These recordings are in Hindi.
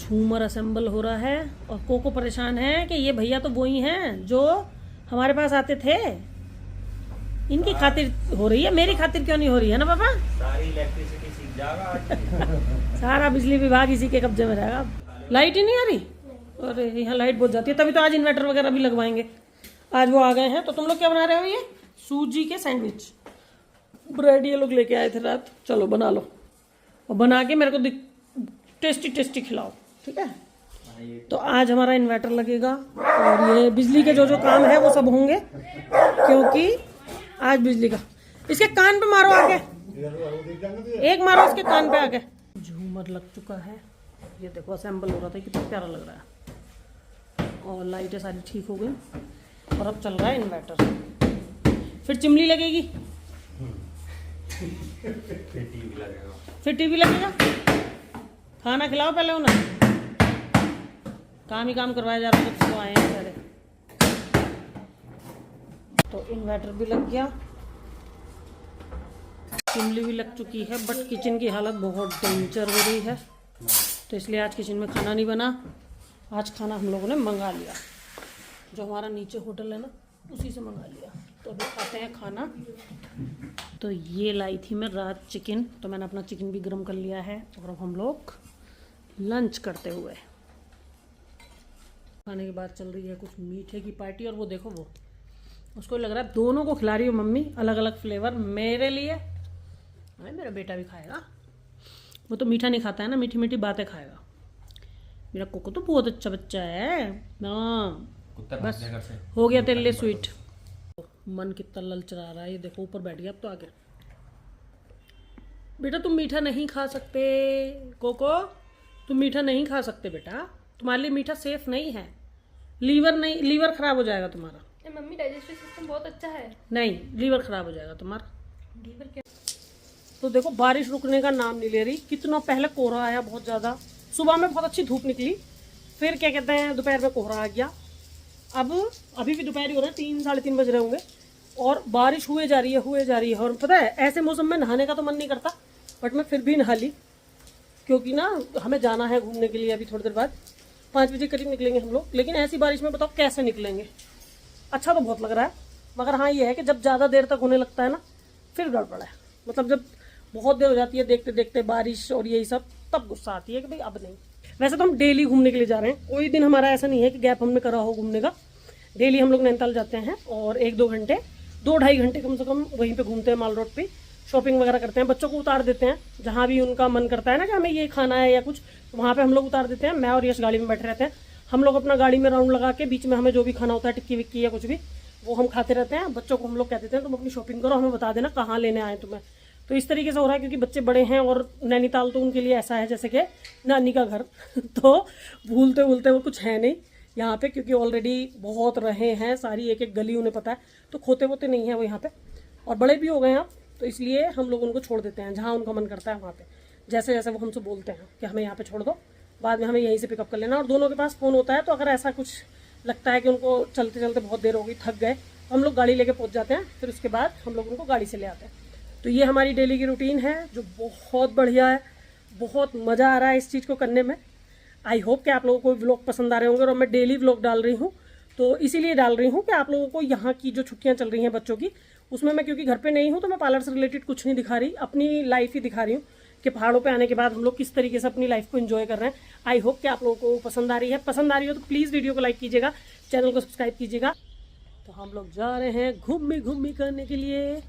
झूमर असेंबल हो रहा है और कोको परेशान है कि ये भैया तो वो ही हैं जो हमारे पास आते थे, इनकी खातिर हो रही है, मेरी खातिर क्यों नहीं हो रही है ना पापा। सारी इलेक्ट्रिसिटी सीख जाएगा। सारा बिजली विभाग इसी के कब्जे में रहेगा। लाइट ही नहीं आ रही, और यहाँ लाइट बहुत जाती है, तभी तो आज इन्वर्टर वगैरह भी लगवाएंगे। आज वो आ गए हैं। तो तुम लोग क्या बना रहे हो? ये सूजी के सैंडविच, ब्रेड ये लोग लेके आए थे रात। चलो बना लो और बना के मेरे को टेस्टी टेस्टी खिलाओ, ठीक है। तो आज हमारा इन्वर्टर लगेगा और ये बिजली के जो जो काम है वो सब होंगे, क्योंकि आज बिजली का। इसके कान पे मारो आके, एक मारो इसके कान पे आके। झूमर लग चुका है, ये देखो असेंबल हो रहा था, कितना प्यारा लग रहा है। और लाइटें सारी ठीक हो गई और अब चल रहा है इन्वर्टर। फिर चिमनी लगेगी, फिर टीवी लगेगा। खाना खिलाओ पहले उन्हें, काम ही काम करवाया जा रहा है जब से वो आए हैं पहले। तो इन्वर्टर भी लग गया, चिमनी भी लग चुकी है, बट किचन की हालत बहुत डेंजर हो रही है, तो इसलिए आज किचन में खाना नहीं बना। आज खाना हम लोगों ने मंगा लिया, जो हमारा नीचे होटल है ना उसी से मंगा लिया। तो अभी खाते हैं खाना। तो ये लाई थी मैं रात चिकन, तो मैंने अपना चिकन भी गर्म कर लिया है और अब हम लोग लंच करते हुए। खाने के बाद चल रही है कुछ मीठे की पार्टी, और वो देखो वो उसको लग रहा है दोनों को खिला रही हो मम्मी, अलग अलग फ्लेवर मेरे लिए। अरे मेरा बेटा भी खाएगा, वो तो मीठा नहीं खाता है ना, मीठी मीठी बातें खाएगा। मेरा कोको तो बहुत अच्छा बच्चा है ना। बस हो गया तेरे लिए स्वीट। मन कितना ललचा रहा है, ये देखो ऊपर बैठ गया अब तो आगे। बेटा तुम मीठा नहीं खा सकते, कोको तुम मीठा नहीं खा सकते बेटा, तुम्हारे लिए मीठा सेफ नहीं है। लीवर खराब हो जाएगा तुम्हारा। मम्मी डाइजेस्टिव सिस्टम बहुत अच्छा है। नहीं, लीवर खराब हो जाएगा तुम्हारा। लीवर क्या? तो देखो बारिश रुकने का नाम नहीं ले रही। कितना पहले कोहरा आया बहुत ज़्यादा, सुबह में बहुत अच्छी धूप निकली, फिर क्या कहते हैं दोपहर में कोहरा आ गया। अब अभी भी दोपहर ही हो रहा है, 3 साढ़े 3 बज रहे होंगे और बारिश हुए जा रही है। और पता है ऐसे मौसम में नहाने का तो मन नहीं करता, बट मैं फिर भी नहा ली, क्योंकि ना हमें जाना है घूमने के लिए। अभी थोड़ी देर बाद 5 बजे करीब निकलेंगे हम लोग, लेकिन ऐसी बारिश में बताओ कैसे निकलेंगे। अच्छा तो बहुत लग रहा है, मगर हाँ ये है कि जब ज़्यादा देर तक होने लगता है ना फिर गड़बड़ है। मतलब जब बहुत देर हो जाती है देखते देखते बारिश और यही सब, तब गुस्सा आती है कि भाई अब नहीं। वैसे तो हम डेली घूमने के लिए जा रहे हैं, कोई दिन हमारा ऐसा नहीं है कि गैप हमने करा हो घूमने का। डेली हम लोग नैनीताल जाते हैं और 1-2 घंटे 2-2.5 घंटे कम से कम वहीं पे घूमते हैं, माल रोड पे शॉपिंग वगैरह करते हैं। बच्चों को उतार देते हैं जहाँ भी उनका मन करता है ना कि हमें ये खाना है या कुछ, तो वहाँ पे हम लोग उतार देते हैं। मैं और यश गाड़ी में बैठे रहते हैं, हम लोग अपना गाड़ी में राउंड लगा के बीच में हमें जो भी खाना होता है टिक्की विक्की या कुछ भी, वो हम खाते रहते हैं। बच्चों को हम लोग कह देते हैं तुम अपनी शॉपिंग करो, हमें बता देना कहाँ लेने आए तुम्हें। तो इस तरीके से हो रहा है, क्योंकि बच्चे बड़े हैं और नैनीताल तो उनके लिए ऐसा है जैसे कि नानी का घर तो भूलते भूलते वो कुछ है नहीं यहाँ पे, क्योंकि ऑलरेडी बहुत रहे हैं, सारी एक एक गली उन्हें पता है, तो खोते वोते नहीं है वो यहाँ पे। और बड़े भी हो गए हैं अब, तो इसलिए हम लोग उनको छोड़ देते हैं जहाँ उनका मन करता है वहाँ पे, जैसे जैसे वो हमसे बोलते हैं कि हमें यहाँ पे छोड़ दो, बाद में हमें यहीं से पिकअप कर लेना। और दोनों के पास फ़ोन होता है, तो अगर ऐसा कुछ लगता है कि उनको चलते चलते बहुत देर हो गई, थक गए, तो हम लोग गाड़ी लेके पहुँच जाते हैं, फिर उसके बाद हम लोग उनको गाड़ी से ले आते हैं। तो ये हमारी डेली की रूटीन है जो बहुत बढ़िया है, बहुत मज़ा आ रहा है इस चीज़ को करने में। आई होप कि आप लोगों को व्लॉग पसंद आ रहे होंगे। और मैं डेली व्लॉग डाल रही हूँ, तो इसीलिए डाल रही हूँ कि आप लोगों को यहाँ की जो छुट्टियाँ चल रही हैं बच्चों की, उसमें मैं क्योंकि घर पे नहीं हूँ तो मैं पार्लर से रिलेटेड कुछ नहीं दिखा रही, अपनी लाइफ ही दिखा रही हूँ कि पहाड़ों पे आने के बाद हम लोग किस तरीके से अपनी लाइफ को एंजॉय कर रहे हैं। आई होप कि आप लोगों को पसंद आ रही है। पसंद आ रही हो तो प्लीज़ वीडियो को लाइक कीजिएगा, चैनल को सब्सक्राइब कीजिएगा। तो हम लोग जा रहे हैं घूमी करने के लिए।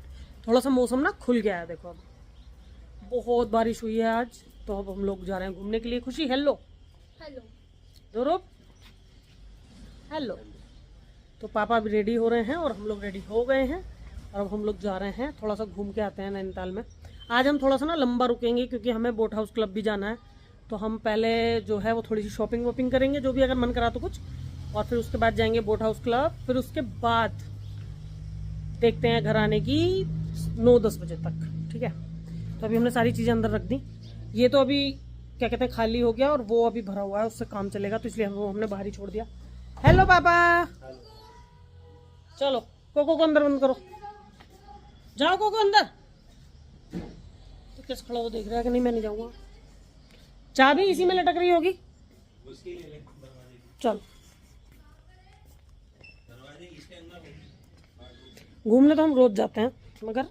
थोड़ा सा मौसम ना खुल गया है, देखो अब बहुत बारिश हुई है आज, तो अब हम लोग जा रहे हैं घूमने के लिए। खुशी हेलो हेलो ध्रुव हेलो। तो पापा भी रेडी हो रहे हैं और हम लोग रेडी हो गए हैं, और अब हम लोग जा रहे हैं थोड़ा सा घूम के आते हैं नैनीताल में। आज हम थोड़ा सा ना लंबा रुकेंगे, क्योंकि हमें बोट हाउस क्लब भी जाना है, तो हम पहले जो है वो थोड़ी सी शॉपिंग वॉपिंग करेंगे, जो भी अगर मन करा तो कुछ, और फिर उसके बाद जाएंगे बोट हाउस क्लब। फिर उसके बाद देखते हैं घर आने की 9-10 बजे तक, ठीक है। तो अभी हमने सारी चीज़ें अंदर रख दी। ये तो अभी क्या कहते हैं खाली हो गया, और वो अभी भरा हुआ है, उससे काम चलेगा, तो इसलिए हमने बाहर ही छोड़ दिया। हेलो पापा, चलो कोको को अंदर बंद करो, जाओ कोको अंदर। तो कैसे खड़ा वो देख रहा है कि नहीं, मैं नहीं जाऊँगा। चाबी इसी में लटक रही होगी, चल घूमने तो हम रोज जाते हैं, मगर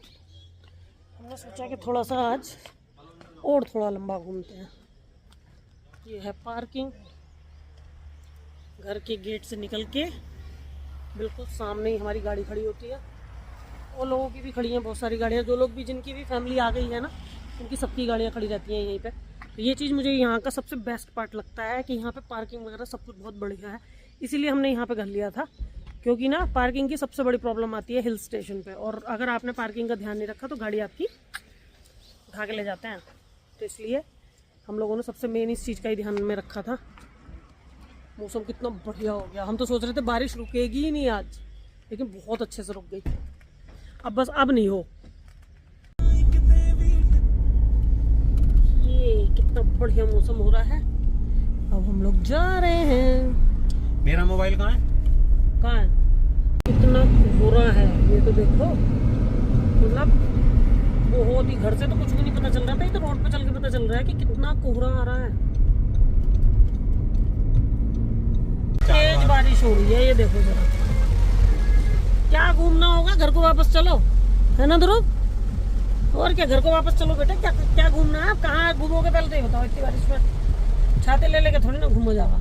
हमने सोचा कि थोड़ा सा आज और थोड़ा लंबा घूमते हैं। ये है पार्किंग, घर के गेट से निकल के बिल्कुल सामने ही हमारी गाड़ी खड़ी होती है। और लोगों की भी खड़ी हैं बहुत सारी गाड़ियाँ, जो लोग भी जिनकी भी फैमिली आ गई है ना, उनकी सबकी गाड़ियाँ खड़ी रहती हैं यहीं पे। तो ये चीज़ मुझे यहाँ का सबसे बेस्ट पार्ट लगता है कि यहाँ पे पार्किंग वगैरह सब कुछ बहुत बढ़िया है। इसीलिए हमने यहाँ पे घर लिया था, क्योंकि ना पार्किंग की सबसे बड़ी प्रॉब्लम आती है हिल स्टेशन पे, और अगर आपने पार्किंग का ध्यान नहीं रखा तो गाड़ी आपकी उठा के ले जाते हैं। तो इसलिए हम लोगों ने सबसे मेन इस चीज़ का ही ध्यान में रखा था। मौसम कितना बढ़िया हो गया, हम तो सोच रहे थे बारिश रुकेगी ही नहीं आज, लेकिन बहुत अच्छे से रुक गई। अब बस अब नहीं हो। ये कितना बढ़िया मौसम हो रहा है। अब हम लोग जा रहे हैं। मेरा मोबाइल कहाँ है? कहाँ है? कितना कोहरा है ये तो देखो, मतलब बहुत ही, घर से तो कुछ भी नहीं पता चल रहा था, ये तो रोड पे चल के पता चल रहा है कि कितना कोहरा आ रहा है। तेज बारिश हो रही है, ये देखो जरा। क्या घूमना होगा, घर को वापस चलो, है ना ध्रुव? और क्या, घर को वापस चलो बेटा। क्या क्या घूमना है, कहाँ घूमोगे पहले तो ये बताओ। इतनी बारिश में छाते ले लेके थोड़ी ना घूमो जाओगा।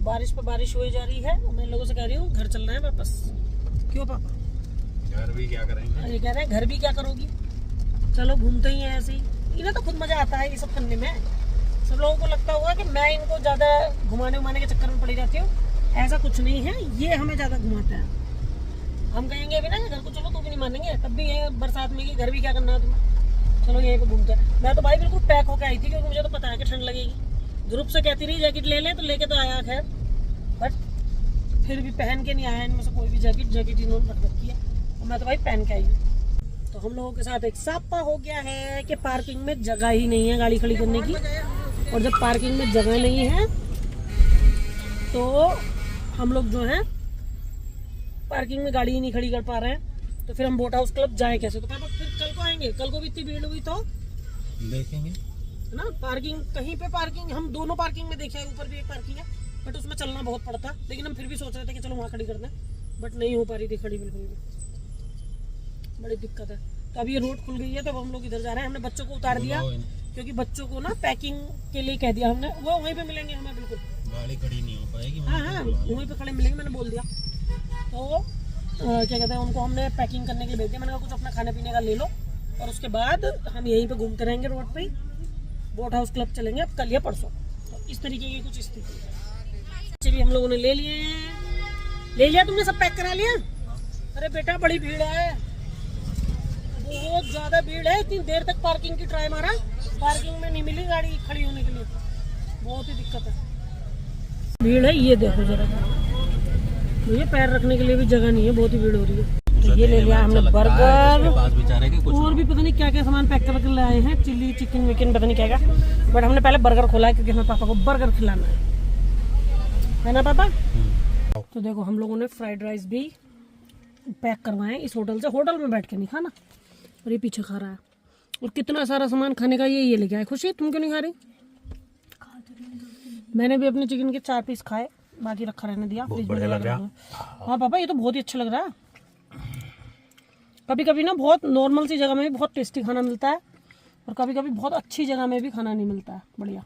बारिश पे बारिश हुई जा रही है, मैं लोगों से कह रही हूँ घर चल रहे हैं वापस। क्यों पापा? घर भी क्या करेंगे? ये कह रहे हैं घर भी क्या करोगी, चलो घूमते ही हैं ऐसे ही। इन्हें तो खुद मजा आता है ये सब करने में। सब लोगों को लगता होगा कि मैं इनको ज़्यादा घुमाने उमाने के चक्कर में पड़ी रहती हूँ, ऐसा कुछ नहीं है। ये हमें ज़्यादा घुमाता है। हम कहेंगे अभी ना घर को चलो तो भी नहीं मानेंगे, तब भी ये बरसात में कि घर भी क्या करना है तुम्हें, चलो यहीं पे घूमते हैं। मैं तो भाई बिल्कुल पैक होकर आई थी, क्योंकि मुझे तो पता है कि ठंड लगेगी। ध्रुव से कहती रही जैकेट ले तो लेके तो आया खैर, बट फिर भी पहन के नहीं आया इनमें से कोई भी जैकेट इन्होंने रख रखी है, और मैं तो भाई पहन के आई हूँ। तो हम लोगों के साथ एक सापा हो गया है कि पार्किंग में जगह ही नहीं है गाड़ी खड़ी करने की। और जब पार्किंग में जगह नहीं है तो हम लोग जो है पार्किंग में गाड़ी ही नहीं खड़ी कर पा रहे हैं, तो फिर हम बोट हाउस क्लब जाएं कैसे? तो पापा फिर कल को आएंगे, कल को भी इतनी भीड़ हुई तो देखेंगे ना। पार्किंग कहीं पे पार्किंग, हम दोनों पार्किंग में देखे, ऊपर भी एक पार्किंग है, बट उसमें चलना बहुत पड़ता। लेकिन हम फिर भी सोच रहे थे कि चलो वहाँ खड़ी कर दें, बट नहीं हो पा रही थी खड़ी बिल्कुल भी, बड़ी दिक्कत है। तो अभी ये रोड खुल गई है, तो अब हम लोग इधर जा रहे हैं। हमने बच्चों को उतार दिया, क्योंकि बच्चों को ना पैकिंग के लिए कह दिया हमने, वो वहीं पे मिलेंगे हमें, बिल्कुल गाड़ी खड़ी नहीं हो पाएगी। हाँ वहीं पे खड़े मिलेंगे, मैंने बोल दिया। तो क्या कहते हैं, उनको हमने पैकिंग करने के लिए भेज दिया। मैंने कहा कुछ अपना खाने पीने का ले लो, और उसके बाद हम यहीं पे घूमते रहेंगे रोड पे ही। बोट हाउस क्लब चलेंगे अब कल या परसों। तो इस तरीके की कुछ स्थिति है। बच्चे भी हम लोगों ने ले लिए। ले लिया तुमने, सब पैक करा लिया? अरे बेटा बड़ी भीड़ है, बहुत ज़्यादा भीड़ है। इतनी देर तक पार्किंग की ट्राई मारा, पार्किंग में नहीं मिली गाड़ी खड़ी होने के लिए, बहुत ही दिक्कत है, भीड़ है। ये देखो जरा, ये पैर रखने के लिए भी जगह नहीं है, बहुत ही भीड़ हो रही है। तो ये ले लिया हमने बर्गर, और भी पता नहीं क्या क्या सामान पैक करके लाए हैं, चिल्ली चिकन विकन पता नहीं क्या क्या, बट हमने पहले बर्गर खोला है क्योंकि हमें पापा को बर्गर खिलाना है ना पापा? तो देखो हम लोगों ने फ्राइड राइस भी पैक करवाए इस होटल से, होटल में बैठ के नहीं खाना। और ये पीछे खा रहा है, और कितना सारा सामान खाने का ये लेके आए। खुशी तुम क्यों नहीं खा रही? मैंने भी अपने चिकन के 4 पीस खाए, बाकी रखा रहने दिया फ्रिज में लगा रहा। हाँ पापा ये तो बहुत ही अच्छा लग रहा है। कभी कभी ना बहुत नॉर्मल सी जगह में भी बहुत टेस्टी खाना मिलता है, और कभी कभी बहुत अच्छी जगह में भी खाना नहीं मिलता है। बढ़िया।